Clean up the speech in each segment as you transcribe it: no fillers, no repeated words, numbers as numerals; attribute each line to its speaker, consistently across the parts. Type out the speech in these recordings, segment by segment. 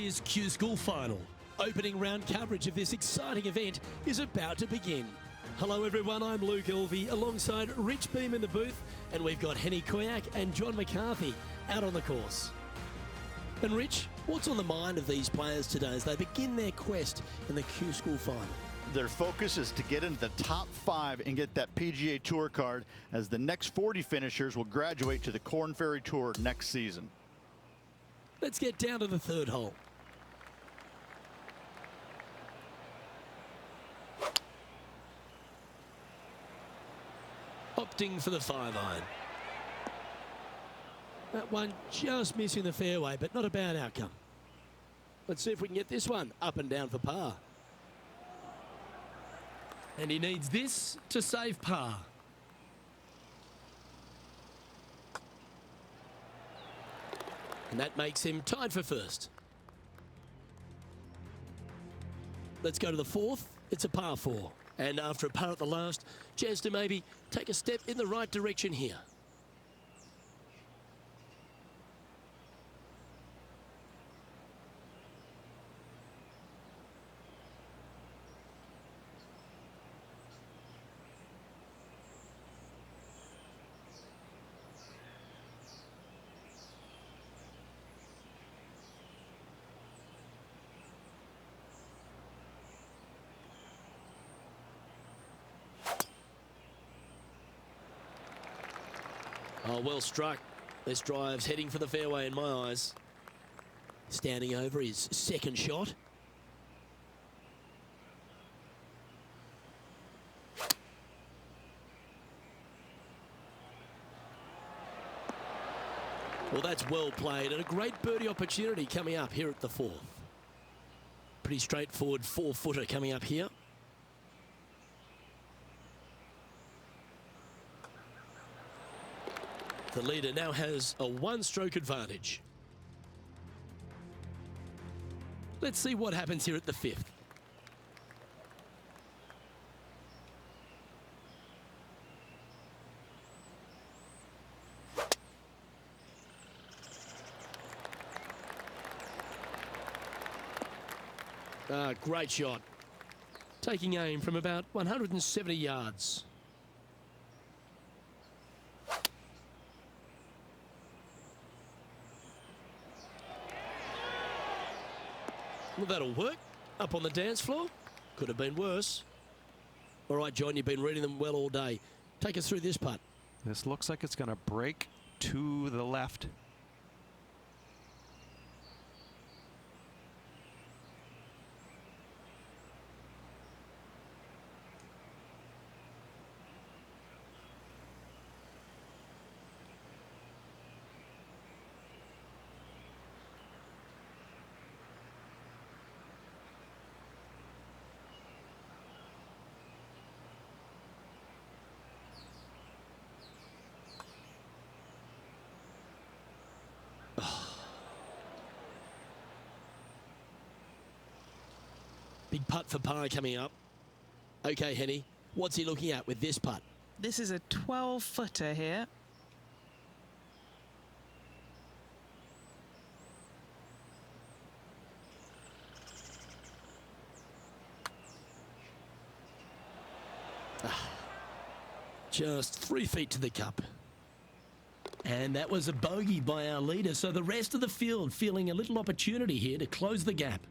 Speaker 1: year's Q School Final. Opening round coverage of this exciting event is about to begin. Hello everyone, I'm Luke Elvey alongside Rich Beam in the booth, and we've got Henny Koyak and John McCarthy out on the course. And Rich, what's on the mind of these players today as they begin their quest in the Q School Final?
Speaker 2: Their focus is to get into the top 5 and get that PGA Tour card, as the next 40 finishers will graduate to the Korn Ferry Tour next season.
Speaker 1: Let's get down to the third hole. Opting for the 5-iron. That one just missing the fairway, but not a bad outcome. Let's see if we can get this one up and down for par. And he needs this to save par. And that makes him tied for first. Let's go to the fourth. It's a par 4. And after a par at the last, chance to maybe take a step in the right direction here. Oh, well struck. This drive's heading for the fairway in my eyes. Standing over his second shot. Well, that's well played, and a great birdie opportunity coming up here at the fourth. Pretty straightforward 4-footer coming up here. The leader now has a 1-stroke advantage. Let's see what happens here at the fifth. Great shot. Taking aim from about 170 yards. Well, that'll work. Up on the dance floor. Could have been worse. All right, John, you've been reading them well all day. Take us through this putt.
Speaker 3: This looks like it's going to break to the left. Big putt for par coming up. Okay, Henny, what's he looking at with this putt?
Speaker 4: This is a 12-footer here.
Speaker 1: Just 3 feet to the cup. And that was a bogey by our leader, so the rest of the field feeling a little opportunity here to close the gap.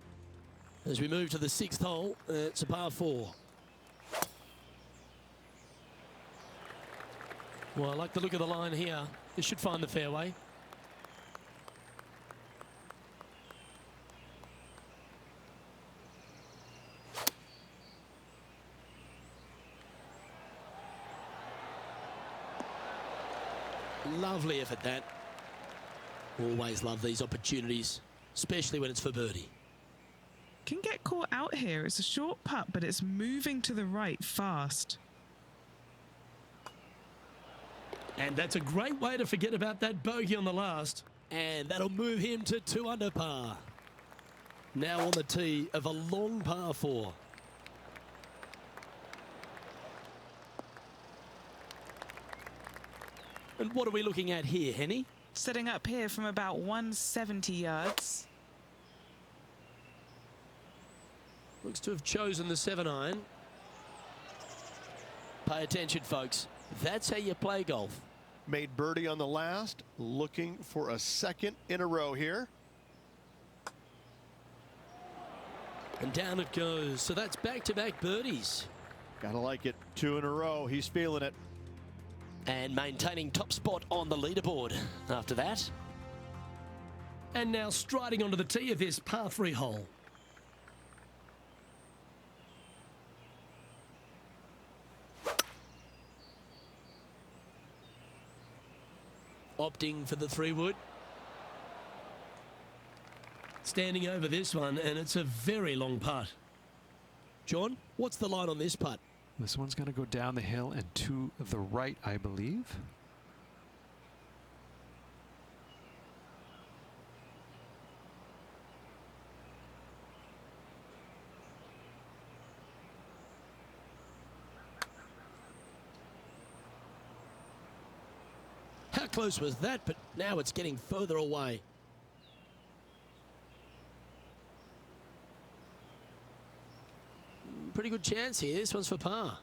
Speaker 1: As we move to the 6th hole, it's a par 4. Well, I like the look of the line here. This should find the fairway. Lovely effort, that. Always love these opportunities, especially when it's for birdie.
Speaker 4: Can get caught out here. It's a short putt, but it's moving to the right fast.
Speaker 1: And that's a great way to forget about that bogey on the last. And that'll move him to 2 under par. Now on the tee of a long par 4. And what are we looking at here, Henny?
Speaker 4: Setting up here from about 170 yards.
Speaker 1: Looks to have chosen the 7-iron. Pay attention, folks. That's how you play golf.
Speaker 5: Made birdie on the last, looking for a second in a row here.
Speaker 1: And down it goes. So that's back-to-back birdies.
Speaker 2: Gotta like it. 2 in a row. He's feeling it.
Speaker 1: And maintaining top spot on the leaderboard after that. And now striding onto the tee of this par 3 hole. Opting for the 3-wood. Standing over this one, and it's a very long putt. John, what's the line on this putt?
Speaker 6: This one's going to go down the hill and to the right, I believe.
Speaker 1: How close was that? But now it's getting further away. Pretty good chance here. This one's for par.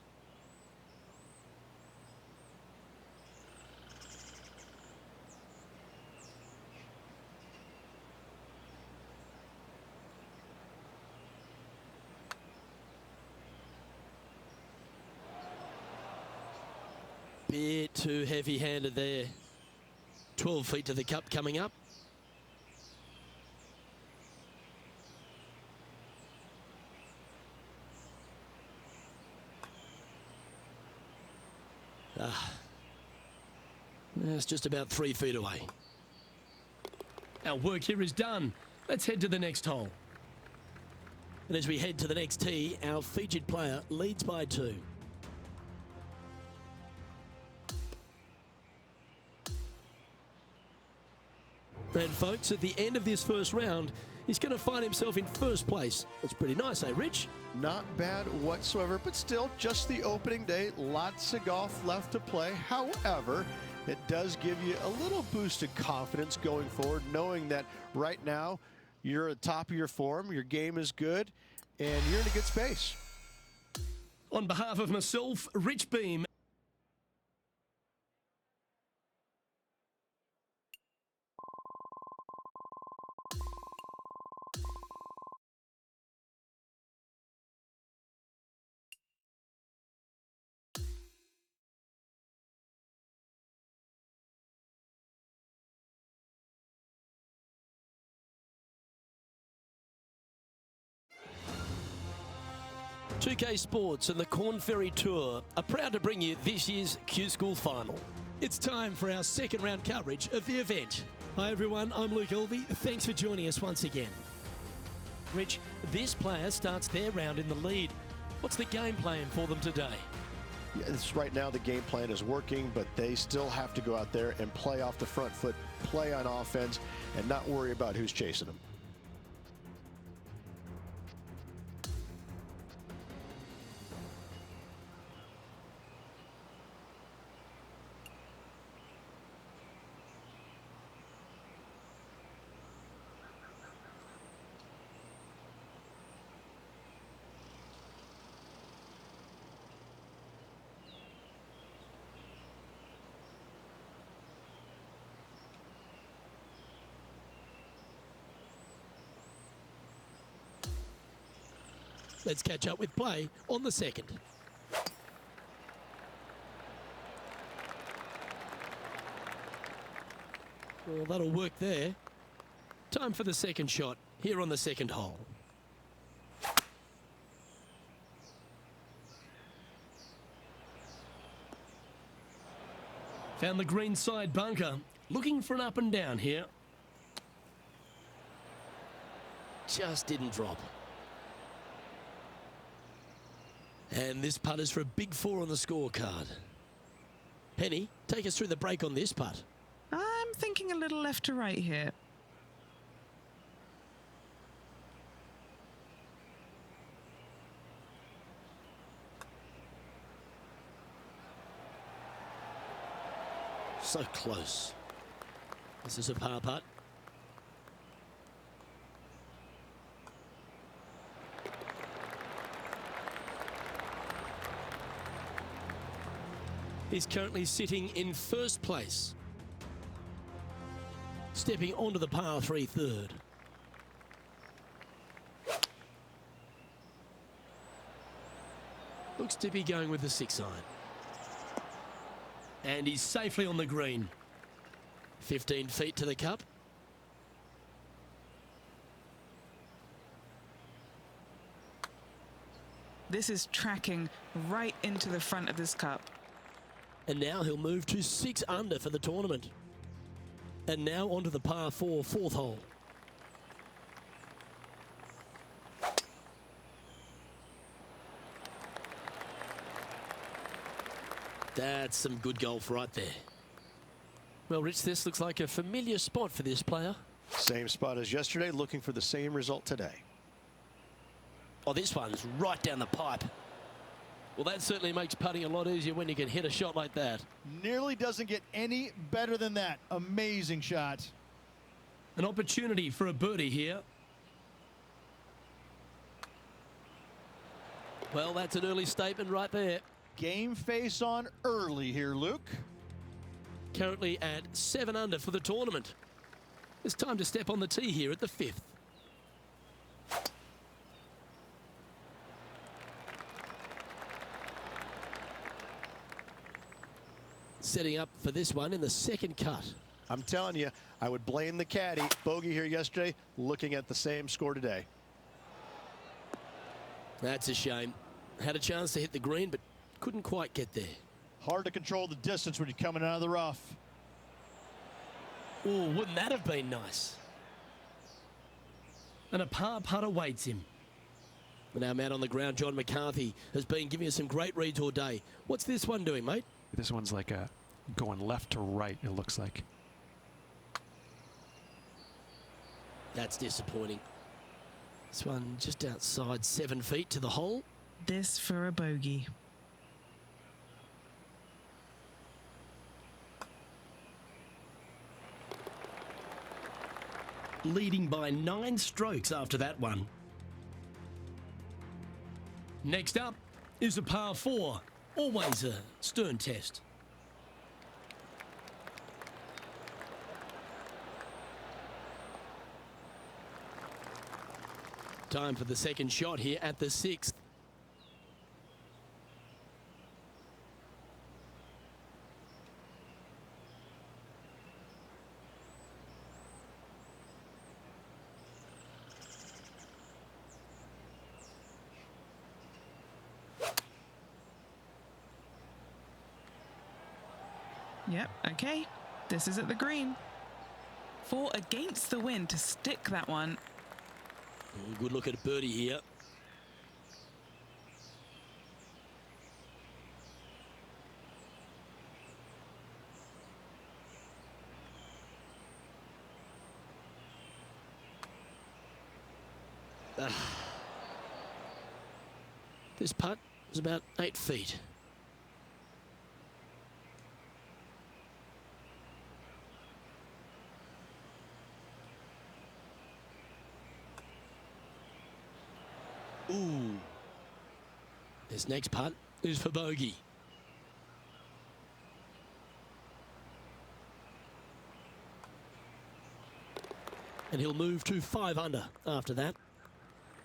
Speaker 1: Bit too heavy-handed there. 12 feet to the cup coming up. That's just about 3 feet away. Our work here is done. Let's head to the next hole. And as we head to the next tee, our featured player leads by 2. And folks, at the end of this first round, he's going to find himself in first place. That's pretty nice, eh, Rich?
Speaker 5: Not bad whatsoever, but still just the opening day. Lots of golf left to play. However, it does give you a little boost of confidence going forward, knowing that right now you're at the top of your form, your game is good, and you're in a good space.
Speaker 1: On behalf of myself, Rich Beam, Pga Sports and the Corn Ferry Tour are proud to bring you this year's Q School Final. It's time for our second round coverage of the event. Hi everyone, I'm Luke Elvey. Thanks for joining us once again. Rich, this player starts their round in the lead. What's the game plan for them today?
Speaker 5: Yes, right now the game plan is working, but they still have to go out there and play off the front foot, play on offense, and not worry about who's chasing them.
Speaker 1: Let's catch up with play on the second. Well, that'll work there. Time for the second shot here on the second hole. Found the green side bunker. Looking for an up and down here. Just didn't drop. And this putt is for a big 4 on the scorecard. Penny, take us through the break on this putt.
Speaker 4: I'm thinking a little left to right here.
Speaker 1: So close. This is a par putt. is currently sitting in first place. Stepping onto the par 3 third. Looks to be going with the 6 iron. And he's safely on the green. 15 feet to the cup.
Speaker 4: This is tracking right into the front of this cup.
Speaker 1: And now he'll move to 6 under for the tournament. And now onto the par 4 fourth hole. That's some good golf right there. Well, Rich, this looks like a familiar spot for this player.
Speaker 5: Same spot as yesterday, looking for the same result today.
Speaker 1: Oh, this one's right down the pipe. Well, that certainly makes putting a lot easier when you can hit a shot like that.
Speaker 2: Nearly doesn't get any better than that. Amazing shot.
Speaker 1: An opportunity for a birdie here. Well, that's an early statement right there.
Speaker 2: Game face on early here, Luke.
Speaker 1: Currently at 7 under for the tournament. It's time to step on the tee here at the 5th. Setting up for this one in the second cut.
Speaker 5: I'm telling you, I would blame the caddy. Bogey here yesterday, looking at the same score today.
Speaker 1: That's a shame. Had a chance to hit the green, but couldn't quite get there.
Speaker 2: Hard to control the distance when you're coming out of the rough.
Speaker 1: Oh, wouldn't that have been nice? And a par putt awaits him. And our man on the ground, John McCarthy, has been giving us some great reads all day. What's this one doing, mate?
Speaker 6: This one's like a going left to right, it looks like.
Speaker 1: That's disappointing. This one just outside 7 feet to the hole.
Speaker 4: This for a bogey.
Speaker 1: Leading by 9 strokes after that one. Next up is a par 4. Always a stern test. Time for the second shot here at the 6th.
Speaker 4: Yep, okay. This is at the green. 4 against the wind to stick that one.
Speaker 1: Good look at a birdie here. This putt is about 8 feet. Ooh. This next putt is for bogey. And he'll move to 5 under after that.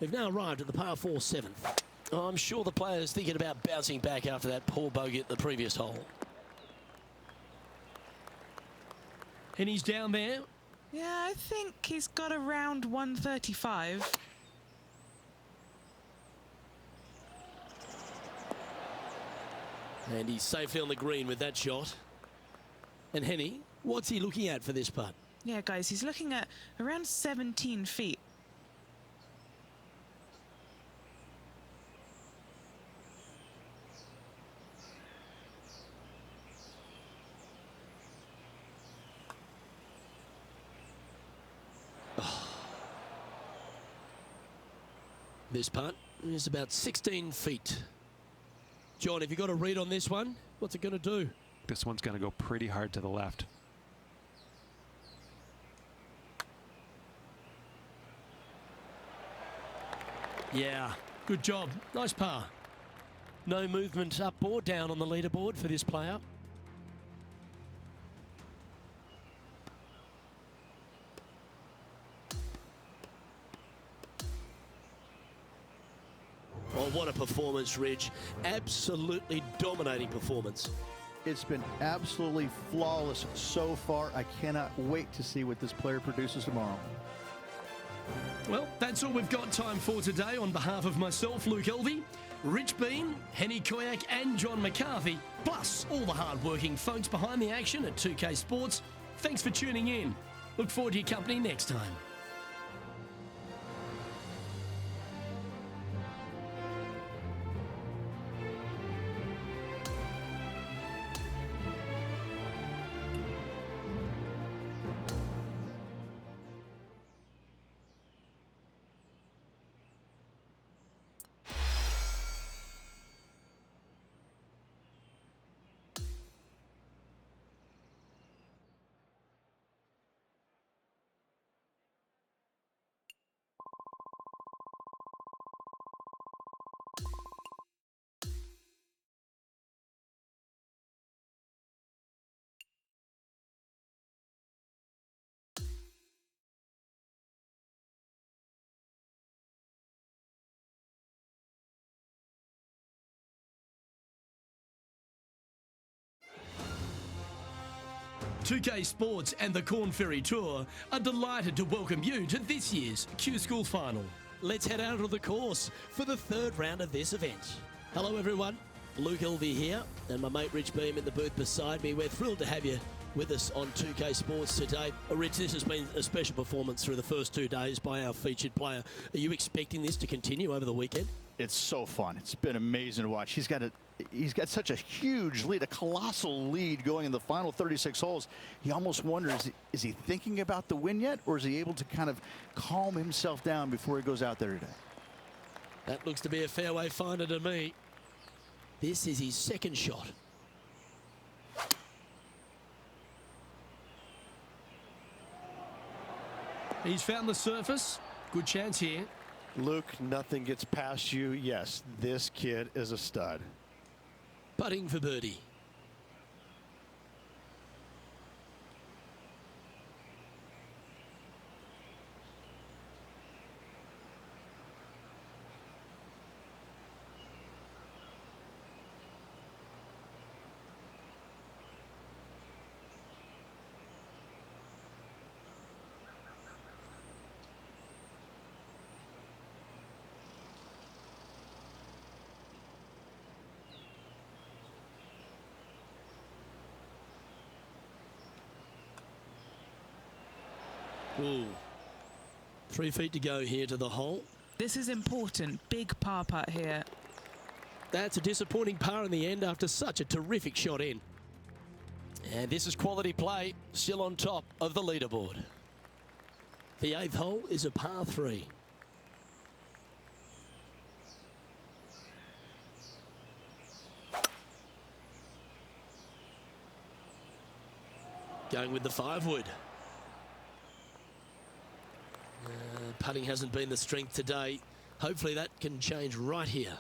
Speaker 1: They've now arrived at the par 4 7th. Oh, I'm sure the player's thinking about bouncing back after that poor bogey at the previous hole. And he's down there.
Speaker 4: Yeah, I think he's got around 135.
Speaker 1: And he's safely on the green with that shot. And Henny, what's he looking at for this putt?
Speaker 4: Yeah, guys, he's looking at around 17 feet.
Speaker 1: This putt is about 16 feet. John, have you got a read on this one? What's it going to do?
Speaker 6: This one's going to go pretty hard to the left.
Speaker 1: Yeah, good job. Nice par. No movement up or down on the leaderboard for this player.
Speaker 3: what a performance, Rich. Absolutely dominating performance.
Speaker 2: It's been absolutely flawless so far. I cannot wait to see what this player produces tomorrow.
Speaker 1: Well, that's all we've got time for today. On behalf of myself, Luke Elvey, Rich Beam, Henny Koyak and John McCarthy, plus all the hard-working folks behind the action at 2K Sports, thanks for tuning in. Look forward to your company next time. Pga Sports and the Corn Ferry Tour are delighted to welcome you to this year's Q-School Final.
Speaker 3: Let's head out of the course for the third round of this event. Hello everyone, Luke Elvey here and my mate Rich Beam in the booth beside me. We're thrilled to have you with us on 2K Sports today. Rich, this has been a special performance through the first 2 days by our featured player. Are you expecting this to continue over the weekend?
Speaker 2: It's so fun. It's been amazing to watch. He's got such a huge lead, a colossal lead going in the final 36 holes. He almost wonders, is he thinking about the win yet, or is he able to kind of calm himself down before he goes out there today?
Speaker 3: That looks to be a fairway finder to me. This is his second shot.
Speaker 1: He's found the surface. Good chance here.
Speaker 5: Luke, nothing gets past you. Yes, this kid is a stud.
Speaker 3: Putting for birdie. Ooh. 3 feet to go here to the hole.
Speaker 4: This is important. Big par putt here.
Speaker 3: That's a disappointing par in the end after such a terrific shot in. And this is quality play, still on top of the leaderboard. The 8th hole is a par 3. Going with the 5-wood. Putting hasn't been the strength today. Hopefully that can change right here.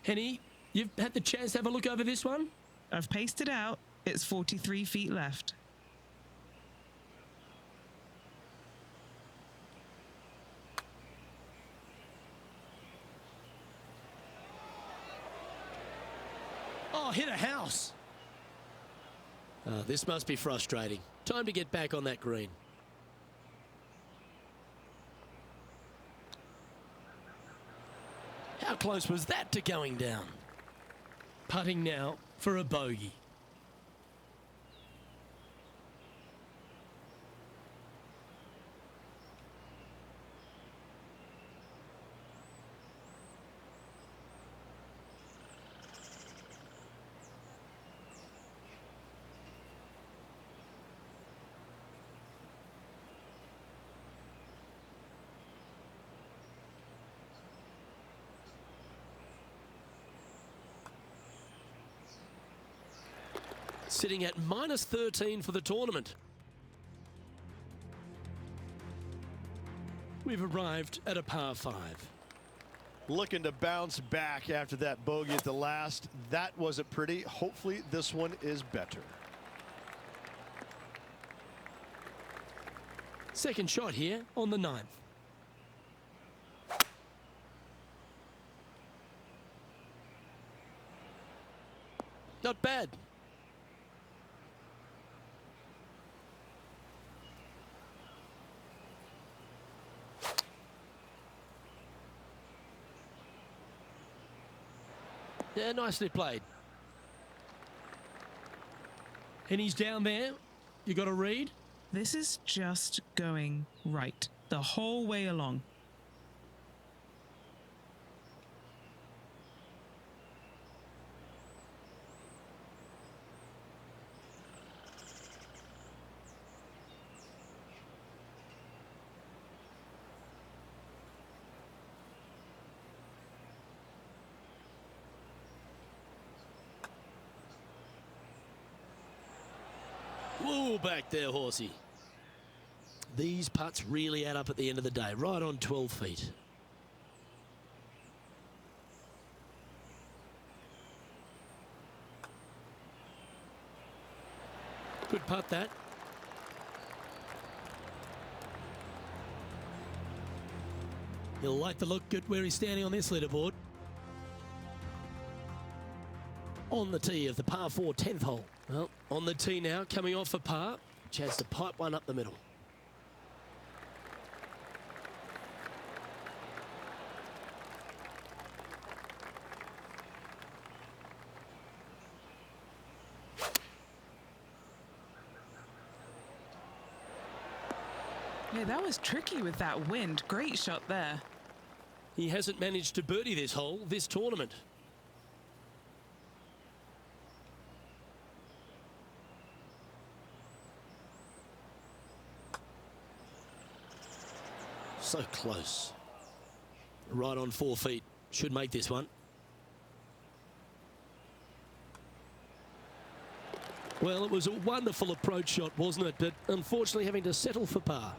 Speaker 1: Henny, you've had the chance to have a look over this one?
Speaker 4: I've paced it out. It's 43 feet left.
Speaker 1: Oh, hit a house.
Speaker 3: This must be frustrating. Time to get back on that green. How close was that to going down?
Speaker 1: Putting now for a bogey.
Speaker 3: Sitting at minus 13 for the tournament.
Speaker 1: We've arrived at a par 5.
Speaker 5: Looking to bounce back after that bogey at the last. That wasn't pretty. Hopefully this one is better.
Speaker 1: Second shot here on the 9th. Not bad. Yeah, nicely played. And he's down there. You got a read?
Speaker 4: This is just going right the whole way along.
Speaker 1: Whoa, back there, horsey. These putts really add up at the end of the day, right on 12 feet. Good putt, that. He'll like the look good where he's standing on this leaderboard. On the tee of the par 4 10th hole. Well, on the tee now, coming off for par. Chance to pipe one up the middle.
Speaker 4: Yeah, that was tricky with that wind. Great shot there.
Speaker 1: He hasn't managed to birdie this hole this tournament. So close. Right on 4 feet. Should make this one. Well, it was a wonderful approach shot, wasn't it? But unfortunately having to settle for par.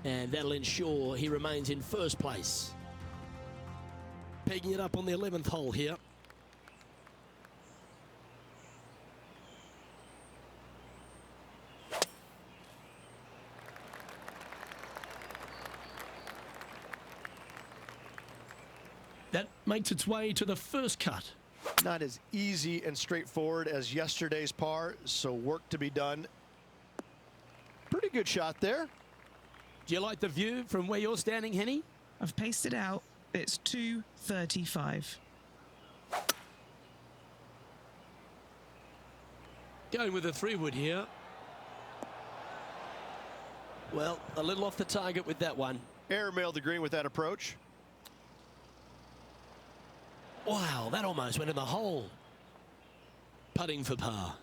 Speaker 1: And that'll ensure he remains in first place. Pegging it up on the 11th hole here. That makes its way to the first cut.
Speaker 5: Not as easy and straightforward as yesterday's par, so work to be done. Pretty good shot there.
Speaker 1: Do you like the view from where you're standing, Henny?
Speaker 4: I've pasted out. It's 235.
Speaker 1: Going with a 3-wood here. Well, a little off the target with that one.
Speaker 5: Airmailed the green with that approach.
Speaker 1: Wow, that almost went in the hole. Putting for par.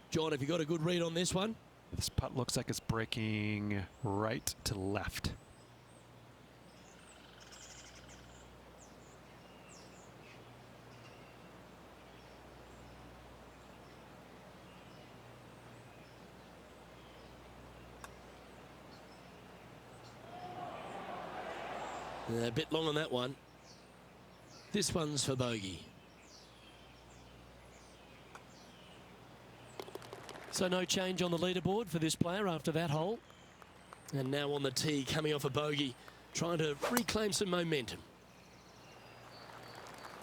Speaker 1: John, have you got a good read on this one?
Speaker 6: This putt looks like it's breaking right to left.
Speaker 1: A bit long on that one. This one's for bogey. So no change on the leaderboard for this player after that hole. And now on the tee, coming off a bogey, trying to reclaim some momentum.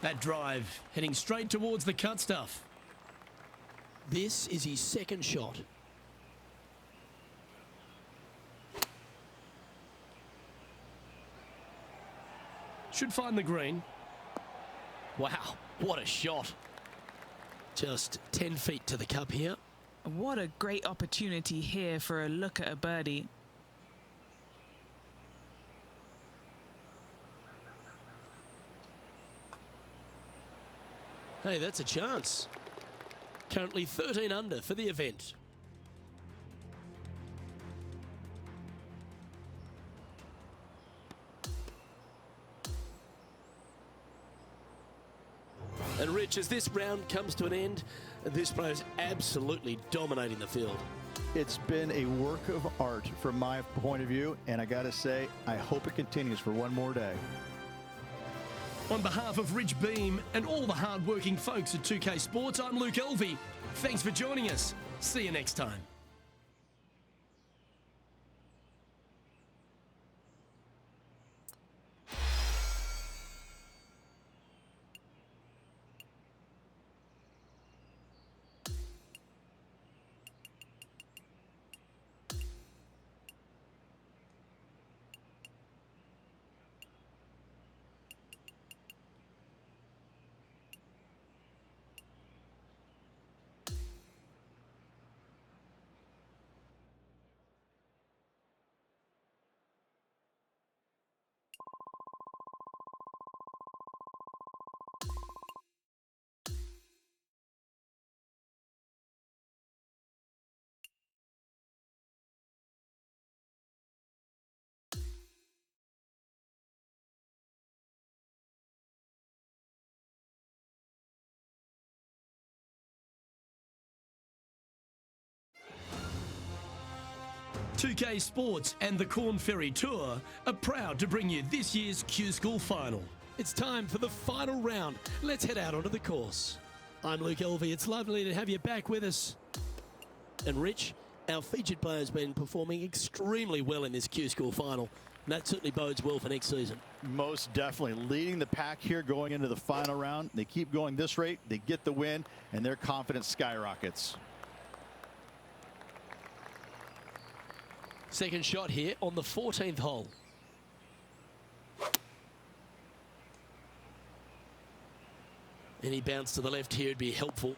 Speaker 1: That drive heading straight towards the cut stuff. This is his second shot. Should find the green. Wow, what a shot. Just 10 feet to the cup here.
Speaker 4: What a great opportunity here for a look at a birdie.
Speaker 1: Hey, that's a chance. Currently 13 under for the event. And Rich, as this round comes to an end, this player's absolutely dominating the field.
Speaker 2: It's been a work of art from my point of view, and I gotta say, I hope it continues for one more day.
Speaker 1: On behalf of Rich Beam and all the hard-working folks at 2K Sports, I'm Luke Elvey. Thanks for joining us. See you next time. 2K Sports and the Corn Ferry Tour are proud to bring you this year's Q School Final. It's time for the final round. Let's head out onto the course. I'm Luke Elvey. It's lovely to have you back with us. And Rich, our featured player has been performing extremely well in this Q School Final. And that certainly bodes well for next season.
Speaker 2: Most definitely leading the pack here going into the final round. They keep going this rate, they get the win, and their confidence skyrockets.
Speaker 1: Second shot here on the 14th hole. Any bounce to the left here would be helpful.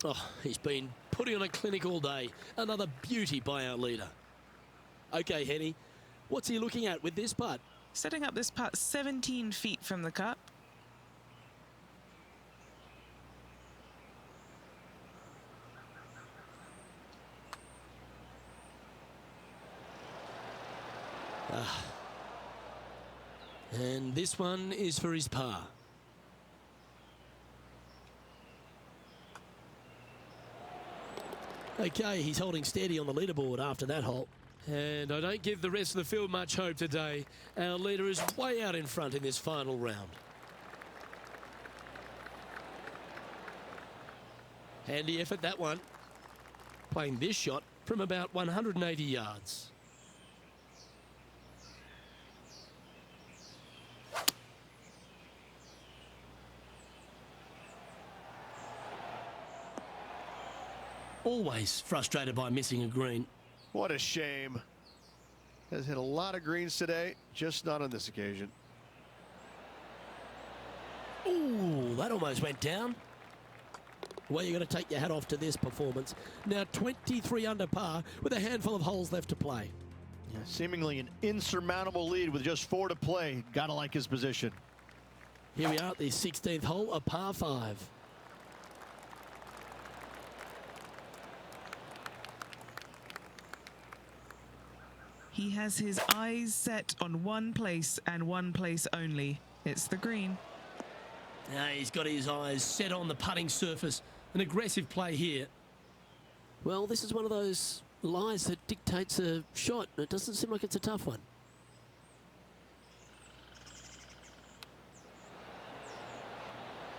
Speaker 1: Oh, he's been putting on a clinic all day. Another beauty by our leader. Okay, Henny, what's he looking at with this putt?
Speaker 4: Setting up this putt 17 feet from the cup.
Speaker 1: And this one is for his par. Okay, he's holding steady on the leaderboard after that hole. And I don't give the rest of the field much hope today. Our leader is way out in front in this final round. Handy effort, that one. Playing this shot from about 180 yards. Always frustrated by missing a green.
Speaker 5: What a shame. Has hit a lot of greens today, just not on this occasion.
Speaker 1: Ooh, that almost went down. Well, you've got to take your hat off to this performance. Now 23 under par with a handful of holes left to play.
Speaker 5: Yeah, seemingly an insurmountable lead with just 4 to play. Gotta like his position.
Speaker 1: Here we are at the 16th hole, a par 5.
Speaker 4: He has his eyes set on one place and one place only. It's the green.
Speaker 1: Now he's got his eyes set on the putting surface. An aggressive play here. Well, this is one of those lies that dictates a shot. It doesn't seem like it's a tough one.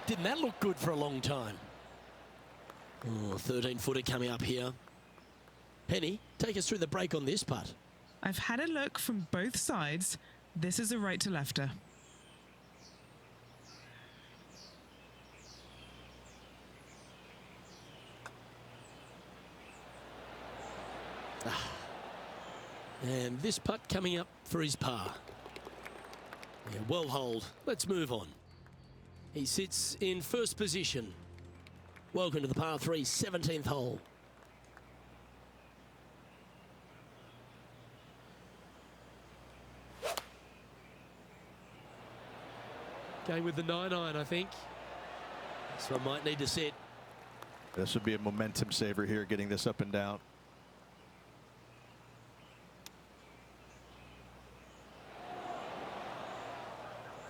Speaker 1: Didn't that look good for a long time? Oh, 13-footer coming up here. Penny, take us through the break on this putt.
Speaker 4: I've had a look from both sides. This is a right to lefter.
Speaker 1: And this putt coming up for his par. Yeah, well holed. Let's move on. He sits in first position. Welcome to the par 3, 17th hole. Going with the 9-iron, I think. So I might need to set.
Speaker 2: This would be a momentum saver here, getting this up and down.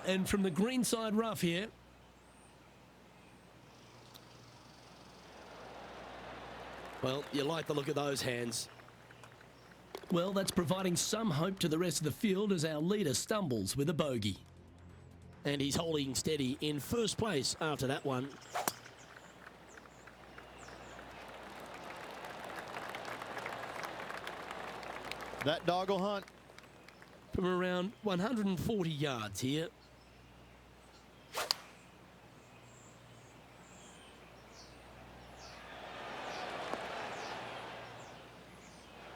Speaker 1: And from the green side rough here. Well, you like the look of those hands. Well, that's providing some hope to the rest of the field as our leader stumbles with a bogey. And he's holding steady in first place after that one.
Speaker 5: That dog will hunt.
Speaker 1: From around 140 yards here.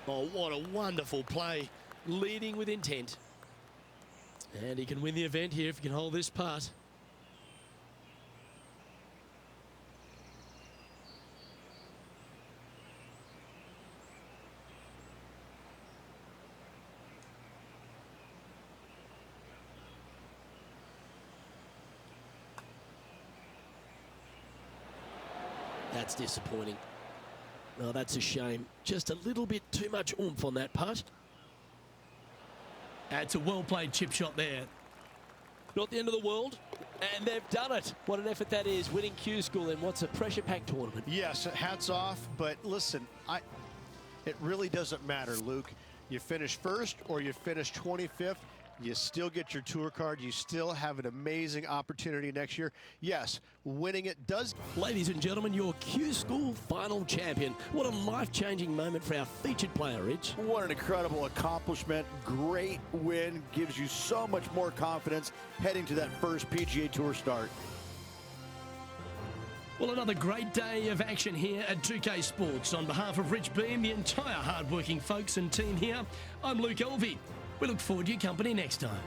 Speaker 1: Oh, what a wonderful play. Leading with intent. And he can win the event here if he can hold this putt. That's disappointing. Oh, that's a shame. Just a little bit too much oomph on that putt. It's a well-played chip shot there. Not the end of the world. And they've done it. What an effort that is, winning Q School in what's a pressure-packed tournament.
Speaker 5: Yes, hats off. But listen, It really doesn't matter, Luke. You finish first or you finish 25th, you still get your tour card. You still have an amazing opportunity next year. Yes, winning it does.
Speaker 1: Ladies and gentlemen, your Q School final champion. What a life-changing moment for our featured player, Rich.
Speaker 2: What an incredible accomplishment. Great win. Gives you so much more confidence heading to that first PGA Tour start.
Speaker 1: Well, another great day of action here at 2K Sports. On behalf of Rich Beam, the entire hard-working folks and team here, I'm Luke Elvey. We look forward to your company next time.